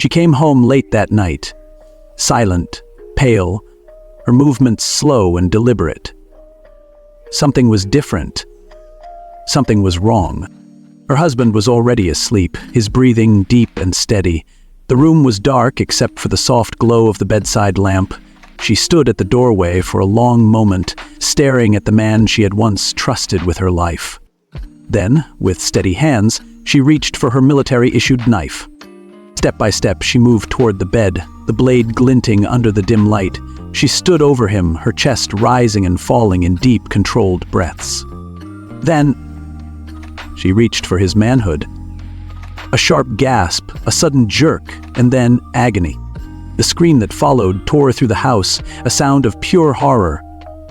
She came home late that night, silent, pale, her movements slow and deliberate. Something was different. Something was wrong. Her husband was already asleep, his breathing deep and steady. The room was dark except for the soft glow of the bedside lamp. She stood at the doorway for a long moment, staring at the man she had once trusted with her life. Then, with steady hands, she reached for her military-issued knife. Step by step, she moved toward the bed, the blade glinting under the dim light. She stood over him, her chest rising and falling in deep, controlled breaths. Then, she reached for his manhood. A sharp gasp, a sudden jerk, and then agony. The scream that followed tore through the house, a sound of pure horror.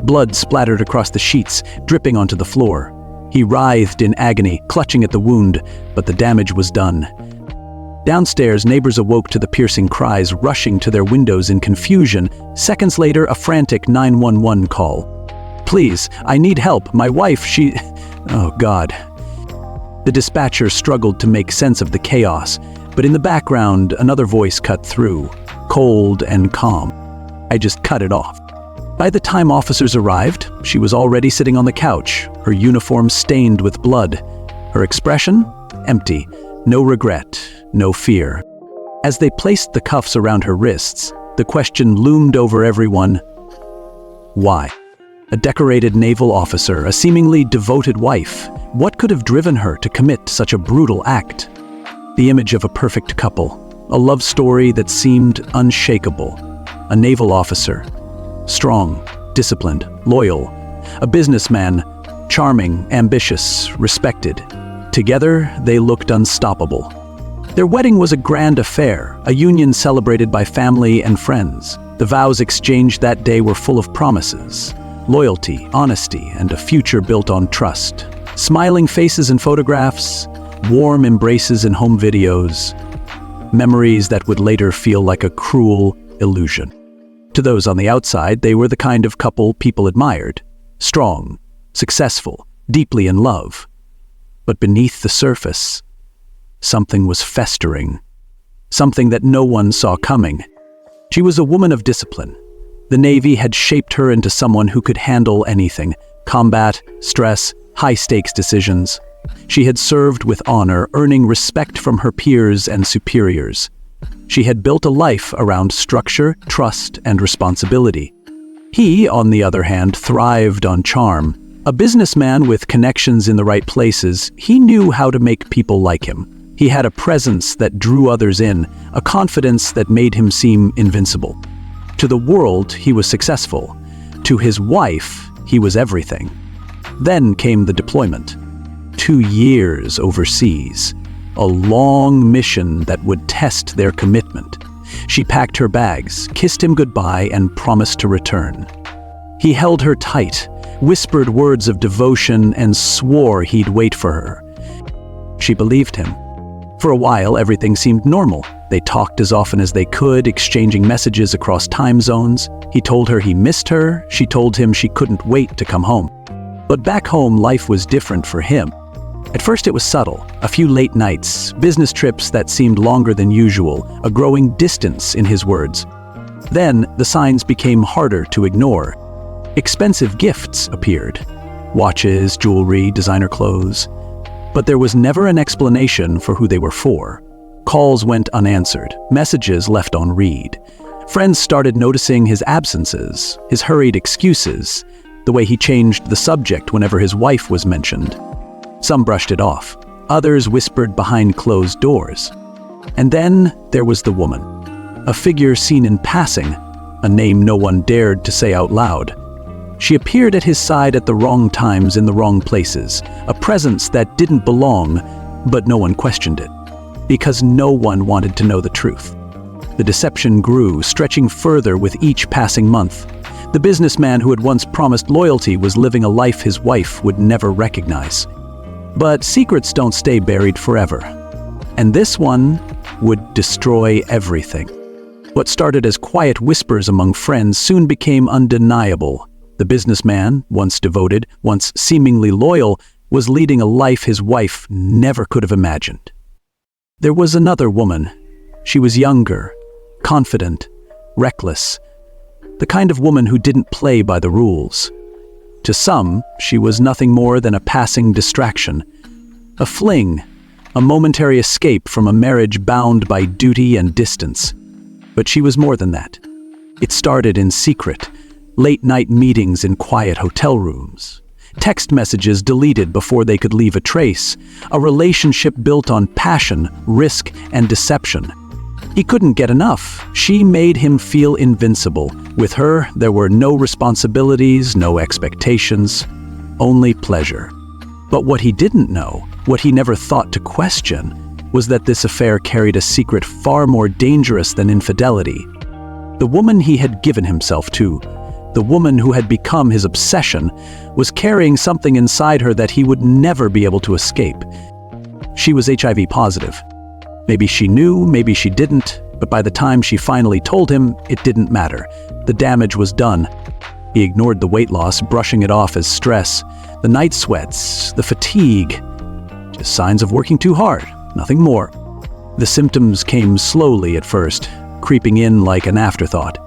Blood splattered across the sheets, dripping onto the floor. He writhed in agony, clutching at the wound, but the damage was done. Downstairs, neighbors awoke to the piercing cries, rushing to their windows in confusion. Seconds later, a frantic 911 call. "Please, I need help. My wife, she..." Oh, God. The dispatcher struggled to make sense of the chaos, but in the background, another voice cut through, cold and calm. "I just cut it off." By the time officers arrived, she was already sitting on the couch, her uniform stained with blood. Her expression? Empty. No regret, no fear. As they placed the cuffs around her wrists, the question loomed over everyone. Why? A decorated naval officer, a seemingly devoted wife. What could have driven her to commit such a brutal act? The image of a perfect couple, a love story that seemed unshakable. A naval officer, strong, disciplined, loyal. A businessman, charming, ambitious, respected. Together, they looked unstoppable. Their wedding was a grand affair, a union celebrated by family and friends. The vows exchanged that day were full of promises. Loyalty, honesty, and a future built on trust. Smiling faces in photographs, warm embraces in home videos. Memories that would later feel like a cruel illusion. To those on the outside, they were the kind of couple people admired. Strong, successful, deeply in love. But beneath the surface, something was festering. Something that no one saw coming. She was a woman of discipline. The Navy had shaped her into someone who could handle anything. Combat, stress, high-stakes decisions. She had served with honor, earning respect from her peers and superiors. She had built a life around structure, trust, and responsibility. He, on the other hand, thrived on charm. A businessman with connections in the right places, he knew how to make people like him. He had a presence that drew others in, a confidence that made him seem invincible. To the world, he was successful. To his wife, he was everything. Then came the deployment. 2 years overseas. A long mission that would test their commitment. She packed her bags, kissed him goodbye, and promised to return. He held her tight, whispered words of devotion, and swore he'd wait for her. She believed him. For a while, everything seemed normal. They talked as often as they could, exchanging messages across time zones. He told her he missed her. She told him she couldn't wait to come home. But back home, life was different for him. At first it was subtle, a few late nights, business trips that seemed longer than usual, a growing distance in his words. Then the signs became harder to ignore. Expensive gifts appeared. Watches, jewelry, designer clothes. But there was never an explanation for who they were for. Calls went unanswered, messages left on read. Friends started noticing his absences, his hurried excuses, the way he changed the subject whenever his wife was mentioned. Some brushed it off. Others whispered behind closed doors. And then there was the woman. A figure seen in passing, a name no one dared to say out loud. She appeared at his side at the wrong times in the wrong places, a presence that didn't belong, but no one questioned it, because no one wanted to know the truth. The deception grew, stretching further with each passing month. The businessman who had once promised loyalty was living a life his wife would never recognize. But secrets don't stay buried forever. And this one would destroy everything. What started as quiet whispers among friends soon became undeniable. The businessman, once devoted, once seemingly loyal, was leading a life his wife never could have imagined. There was another woman. She was younger, confident, reckless, the kind of woman who didn't play by the rules. To some, she was nothing more than a passing distraction, a fling, a momentary escape from a marriage bound by duty and distance. But she was more than that. It started in secret, late-night meetings in quiet hotel rooms, text messages deleted before they could leave a trace, a relationship built on passion, risk, and deception. He couldn't get enough. She made him feel invincible. With her, there were no responsibilities, no expectations, only pleasure. But what he didn't know, what he never thought to question, was that this affair carried a secret far more dangerous than infidelity. The woman he had given himself to, the woman who had become his obsession, was carrying something inside her that he would never be able to escape. She was HIV positive. Maybe she knew, maybe she didn't, but by the time she finally told him, it didn't matter. The damage was done. He ignored the weight loss, brushing it off as stress, the night sweats, the fatigue, just signs of working too hard, nothing more. The symptoms came slowly at first, creeping in like an afterthought.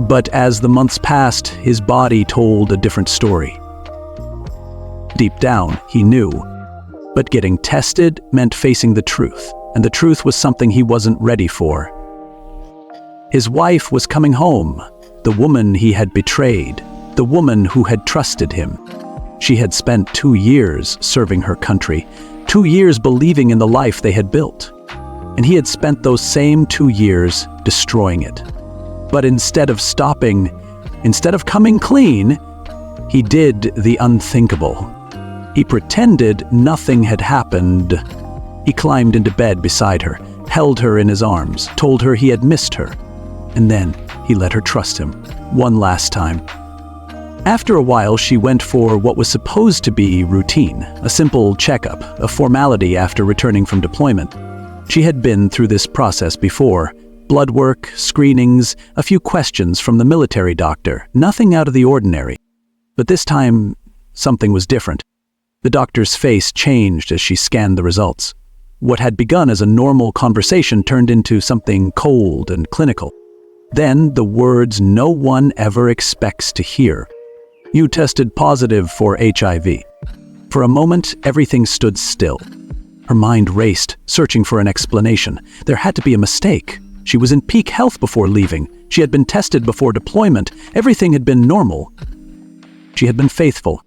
But as the months passed, his body told a different story. Deep down, he knew. But getting tested meant facing the truth, and the truth was something he wasn't ready for. His wife was coming home, the woman he had betrayed, the woman who had trusted him. She had spent 2 years serving her country, 2 years believing in the life they had built. And he had spent those same 2 years destroying it. But instead of stopping, instead of coming clean, he did the unthinkable. He pretended nothing had happened. He climbed into bed beside her, held her in his arms, told her he had missed her. And then he let her trust him, one last time. After a while, she went for what was supposed to be routine, a simple checkup, a formality after returning from deployment. She had been through this process before. Blood work, screenings, a few questions from the military doctor, nothing out of the ordinary. But this time, something was different. The doctor's face changed as she scanned the results. What had begun as a normal conversation turned into something cold and clinical. Then the words no one ever expects to hear. "You tested positive for HIV." For a moment, everything stood still. Her mind raced, searching for an explanation. There had to be a mistake. She was in peak health before leaving. She had been tested before deployment. Everything had been normal. She had been faithful.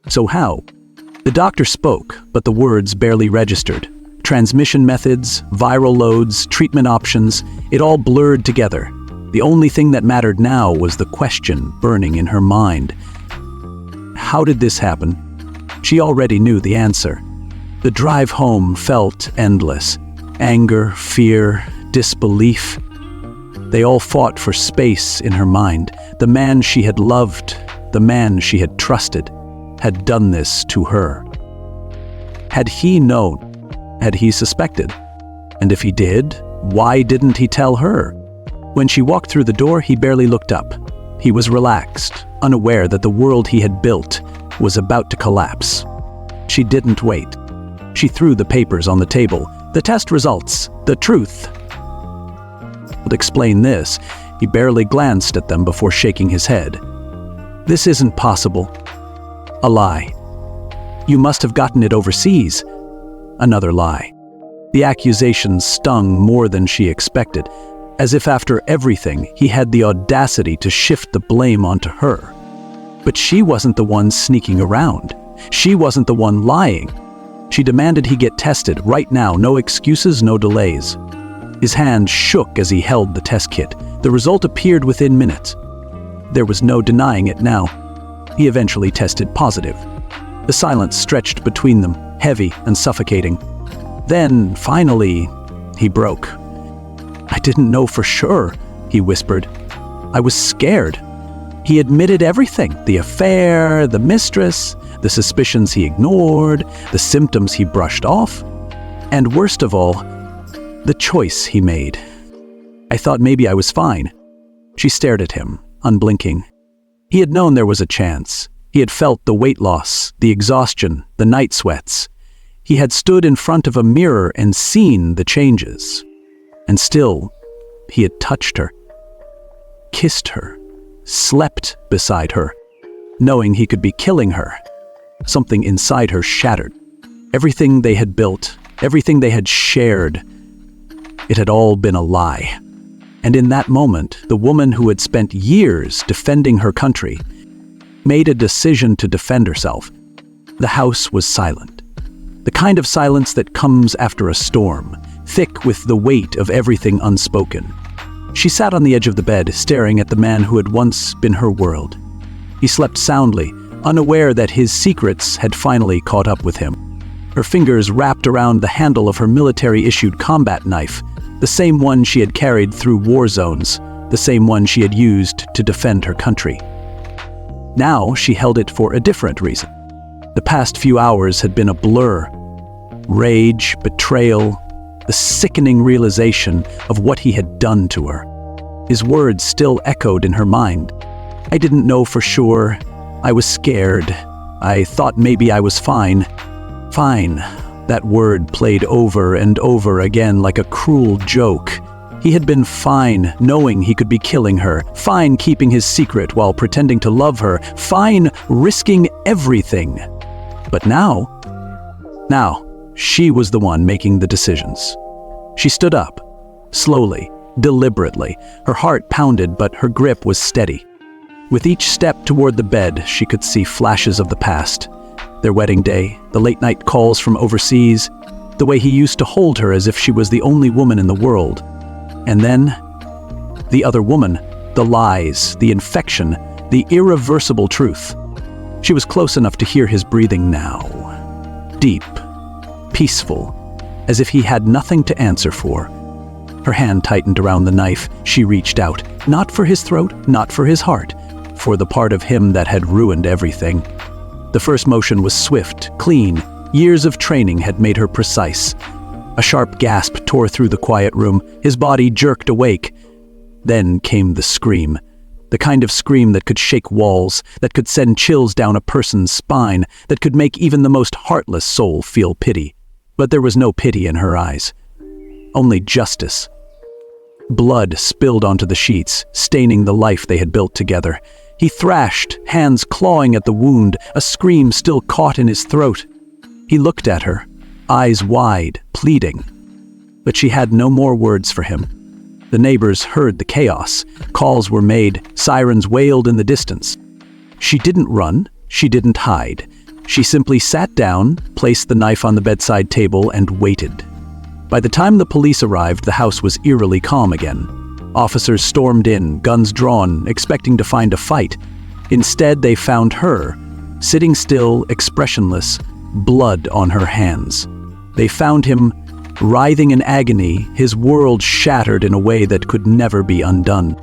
So how? The doctor spoke, but the words barely registered. Transmission methods, viral loads, treatment options, it all blurred together. The only thing that mattered now was the question burning in her mind. How did this happen? She already knew the answer. The drive home felt endless. Anger, fear, disbelief. They all fought for space in her mind. The man she had loved, the man she had trusted, had done this to her. Had he known? Had he suspected? And if he did, why didn't he tell her? When she walked through the door, he barely looked up. He was relaxed, unaware that the world he had built was about to collapse. She didn't wait. She threw the papers on the table. The test results, the truth. Would explain this. He barely glanced at them before shaking his head. "This isn't possible." A lie. "You must have gotten it overseas." Another lie. The accusations stung more than she expected, as if after everything, he had the audacity to shift the blame onto her. But she wasn't the one sneaking around. She wasn't the one lying. She demanded he get tested right now, no excuses, no delays. His hand shook as he held the test kit. The result appeared within minutes. There was no denying it now. He eventually tested positive. The silence stretched between them, heavy and suffocating. Then, finally, he broke. "I didn't know for sure," he whispered. "I was scared." He admitted everything, the affair, the mistress, the suspicions he ignored, the symptoms he brushed off, and worst of all, the choice he made. "I thought maybe I was fine." She stared at him, unblinking. He had known there was a chance. He had felt the weight loss, the exhaustion, the night sweats. He had stood in front of a mirror and seen the changes. And still, he had touched her, kissed her, slept beside her, knowing he could be killing her. Something inside her shattered. Everything they had built, everything they had shared, it had all been a lie. And in that moment, the woman who had spent years defending her country made a decision to defend herself. The house was silent. The kind of silence that comes after a storm, thick with the weight of everything unspoken. She sat on the edge of the bed, staring at the man who had once been her world. He slept soundly, unaware that his secrets had finally caught up with him. Her fingers wrapped around the handle of her military-issued combat knife, the same one she had carried through war zones, the same one she had used to defend her country. Now she held it for a different reason. The past few hours had been a blur. Rage, betrayal, the sickening realization of what he had done to her. His words still echoed in her mind. I didn't know for sure. I was scared. I thought maybe I was fine. Fine. That word played over and over again like a cruel joke. He had been fine knowing he could be killing her, fine keeping his secret while pretending to love her, fine risking everything. But now, she was the one making the decisions. She stood up, slowly, deliberately. Her heart pounded, but her grip was steady. With each step toward the bed, she could see flashes of the past. Their wedding day, the late-night calls from overseas, the way he used to hold her as if she was the only woman in the world. And then, the other woman, the lies, the infection, the irreversible truth. She was close enough to hear his breathing now. Deep, peaceful, as if he had nothing to answer for. Her hand tightened around the knife. She reached out, not for his throat, not for his heart, for the part of him that had ruined everything. The first motion was swift, clean. Years of training had made her precise. A sharp gasp tore through the quiet room. His body jerked awake. Then came the scream. The kind of scream that could shake walls, that could send chills down a person's spine, that could make even the most heartless soul feel pity. But there was no pity in her eyes. Only justice. Blood spilled onto the sheets, staining the life they had built together. He thrashed, hands clawing at the wound, a scream still caught in his throat. He looked at her, eyes wide, pleading. But she had no more words for him. The neighbors heard the chaos. Calls were made, sirens wailed in the distance. She didn't run, she didn't hide. She simply sat down, placed the knife on the bedside table, and waited. By the time the police arrived, the house was eerily calm again. Officers stormed in, guns drawn, expecting to find a fight. Instead, they found her, sitting still, expressionless, blood on her hands. They found him, writhing in agony, his world shattered in a way that could never be undone.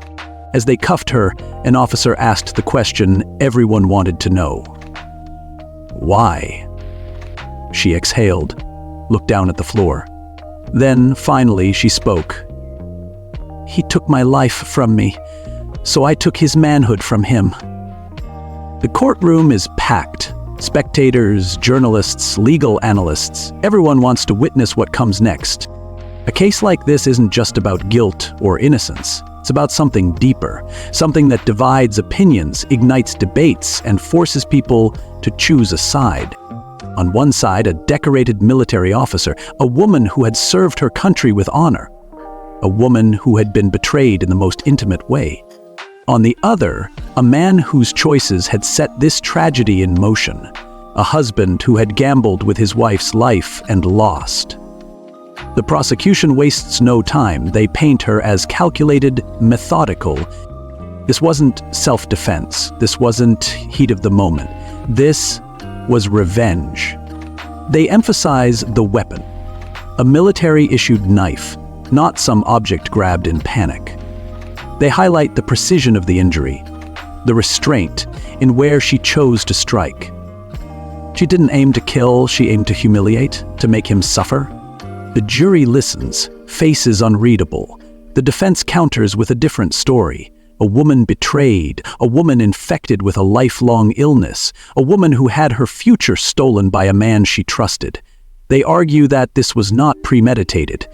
As they cuffed her, an officer asked the question everyone wanted to know. Why? She exhaled, looked down at the floor. Then, finally, she spoke. He took my life from me, so I took his manhood from him. The courtroom is packed. Spectators, journalists, legal analysts, everyone wants to witness what comes next. A case like this isn't just about guilt or innocence. It's about something deeper, something that divides opinions, ignites debates, and forces people to choose a side. On one side, a decorated military officer, a woman who had served her country with honor, a woman who had been betrayed in the most intimate way. On the other, a man whose choices had set this tragedy in motion, a husband who had gambled with his wife's life and lost. The prosecution wastes no time. They paint her as calculated, methodical. This wasn't self-defense. This wasn't heat of the moment. This was revenge. They emphasize the weapon, a military-issued knife, not some object grabbed in panic. They highlight the precision of the injury, the restraint in where she chose to strike. She didn't aim to kill, she aimed to humiliate, to make him suffer. The jury listens, faces unreadable. The defense counters with a different story. A woman betrayed, a woman infected with a lifelong illness, a woman who had her future stolen by a man she trusted. They argue that this was not premeditated.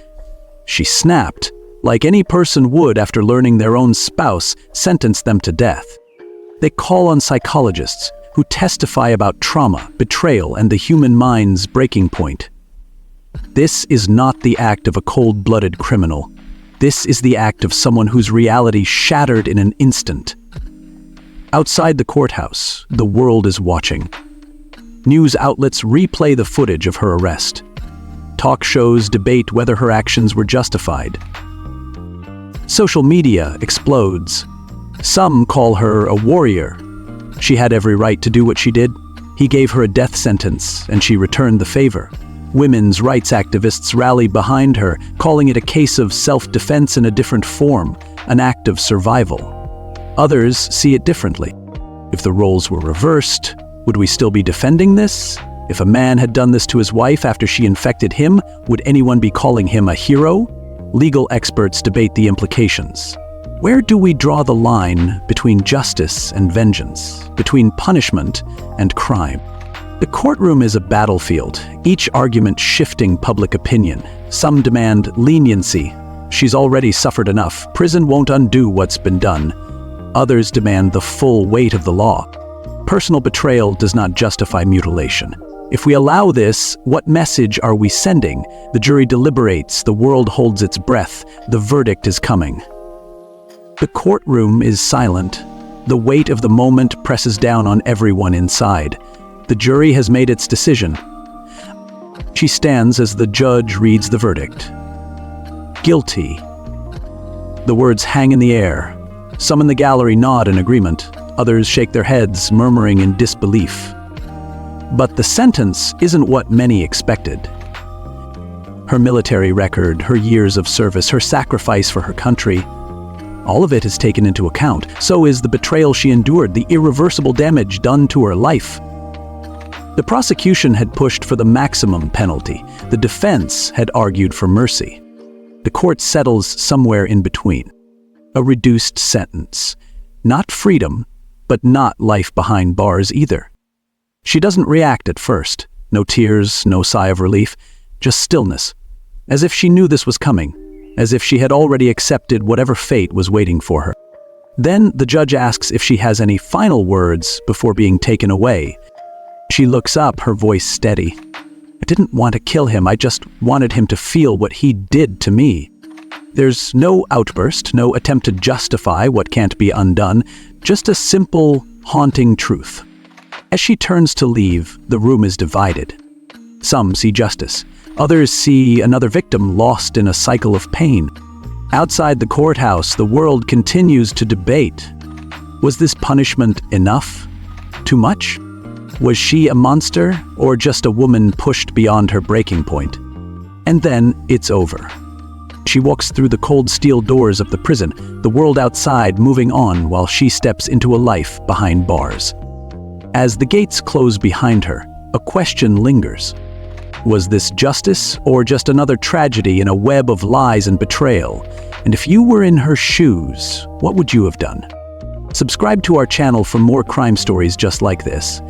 She snapped, like any person would after learning their own spouse sentenced them to death. They call on psychologists who testify about trauma, betrayal, and the human mind's breaking point. This is not the act of a cold-blooded criminal. This is the act of someone whose reality shattered in an instant. Outside the courthouse, the world is watching. News outlets replay the footage of her arrest. Talk shows debate whether her actions were justified. Social media explodes. Some call her a warrior. She had every right to do what she did. He gave her a death sentence, and she returned the favor. Women's rights activists rally behind her, calling it a case of self-defense in a different form, an act of survival. Others see it differently. If the roles were reversed, would we still be defending this? If a man had done this to his wife after she infected him, would anyone be calling him a hero? Legal experts debate the implications. Where do we draw the line between justice and vengeance, between punishment and crime? The courtroom is a battlefield, each argument shifting public opinion. Some demand leniency. She's already suffered enough. Prison won't undo what's been done. Others demand the full weight of the law. Personal betrayal does not justify mutilation. If we allow this, what message are we sending? The jury deliberates, the world holds its breath, the verdict is coming. The courtroom is silent. The weight of the moment presses down on everyone inside. The jury has made its decision. She stands as the judge reads the verdict. Guilty. The words hang in the air. Some in the gallery nod in agreement. Others shake their heads, murmuring in disbelief. But the sentence isn't what many expected. Her military record, her years of service, her sacrifice for her country, all of it is taken into account. So is the betrayal she endured, the irreversible damage done to her life. The prosecution had pushed for the maximum penalty. The defense had argued for mercy. The court settles somewhere in between. A reduced sentence. Not freedom, but not life behind bars either. She doesn't react at first. No tears, no sigh of relief, just stillness. As if she knew this was coming. As if she had already accepted whatever fate was waiting for her. Then the judge asks if she has any final words before being taken away. She looks up, her voice steady. I didn't want to kill him, I just wanted him to feel what he did to me. There's no outburst, no attempt to justify what can't be undone, just a simple, haunting truth. As she turns to leave, the room is divided. Some see justice. Others see another victim lost in a cycle of pain. Outside the courthouse, the world continues to debate. Was this punishment enough? Too much? Was she a monster, or just a woman pushed beyond her breaking point? And then it's over. She walks through the cold steel doors of the prison, the world outside moving on while she steps into a life behind bars. As the gates close behind her, a question lingers. Was this justice, or just another tragedy in a web of lies and betrayal? And if you were in her shoes, what would you have done? Subscribe to our channel for more crime stories just like this.